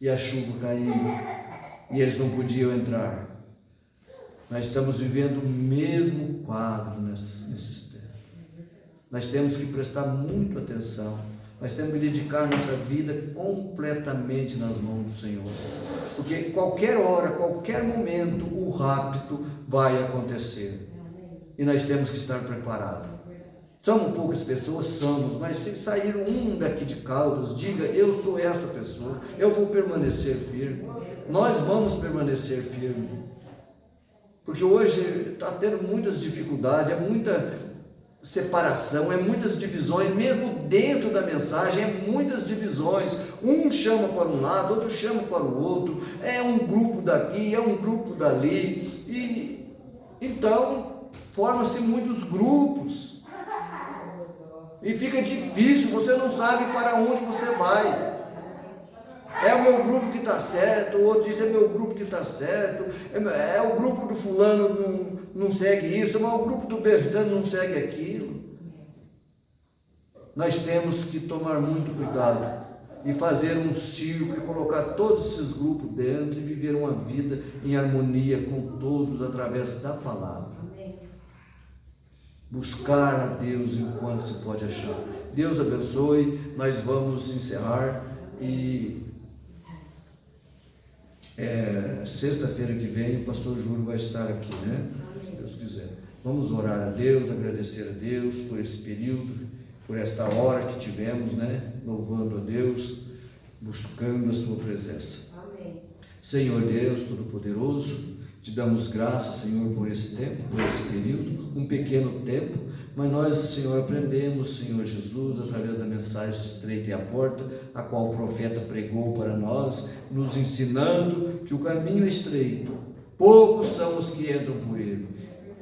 [SPEAKER 1] e a chuva caindo, e eles não podiam entrar. Nós estamos vivendo o mesmo quadro nesses tempos. Nós temos que prestar muito atenção. Nós temos que dedicar nossa vida completamente nas mãos do Senhor. Porque qualquer hora, qualquer momento, o rapto vai acontecer. E nós temos que estar preparados. Somos poucas pessoas, somos, mas se sair um daqui de Caldas, diga: eu sou essa pessoa, eu vou permanecer firme. Nós vamos permanecer firme. Porque hoje está tendo muitas dificuldades, é muita separação, é muitas divisões, mesmo dentro da mensagem, é muitas divisões. Um chama para um lado, outro chama para o outro, é um grupo daqui, é um grupo dali, e então formam-se muitos grupos, e fica difícil, você não sabe para onde você vai. É o meu grupo que está certo, o outro diz: é meu grupo que está certo, é o grupo do fulano não segue isso, mas o grupo do Bertano não segue aquilo. Nós temos que tomar muito cuidado e fazer um círculo e colocar todos esses grupos dentro e viver uma vida em harmonia com todos através da palavra. Buscar a Deus enquanto se pode achar. Deus abençoe. Nós vamos encerrar e Sexta-feira que vem o pastor Júlio vai estar aqui, né? Se Deus quiser. Vamos orar a Deus, agradecer a Deus por esse período, por esta hora que tivemos, né? Louvando a Deus, buscando a sua presença.
[SPEAKER 3] Amém.
[SPEAKER 1] Senhor Deus Todo-Poderoso, te damos graças, Senhor, por esse tempo, por esse período, um pequeno tempo, mas nós, Senhor, aprendemos, Senhor Jesus, através da mensagem estreita e a porta, a qual o profeta pregou para nós, nos ensinando que o caminho é estreito, poucos são os que entram por ele.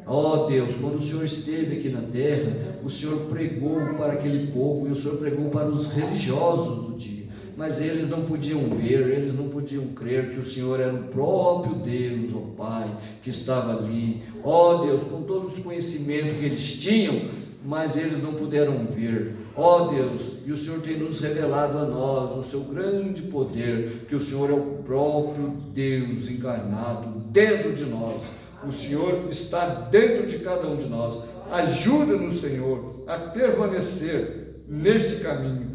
[SPEAKER 1] Ó Deus, quando o Senhor esteve aqui na terra, o Senhor pregou para aquele povo, e o Senhor pregou para os religiosos do dia, mas eles não podiam ver, eles não podiam crer que o Senhor era o próprio Deus, ó Pai, que estava ali. Ó Deus, com todos os conhecimentos que eles tinham, mas eles não puderam ver. Ó Deus, e o Senhor tem nos revelado a nós o seu grande poder, que o Senhor é o próprio Deus encarnado dentro de nós. O Senhor está dentro de cada um de nós. Ajuda-nos, Senhor, a permanecer neste caminho.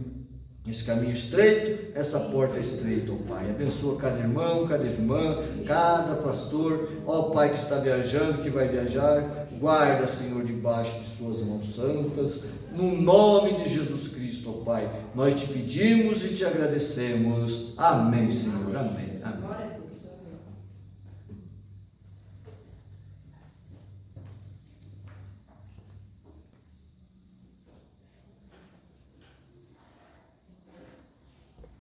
[SPEAKER 1] Esse caminho estreito, essa porta estreita, ó Pai. Abençoa cada irmão, cada irmã, cada pastor, ó Pai, que está viajando, que vai viajar. Guarda, Senhor, debaixo de suas mãos santas, no nome de Jesus Cristo, ó Pai. Nós te pedimos e te agradecemos. Amém, Senhor. Amém. Amém.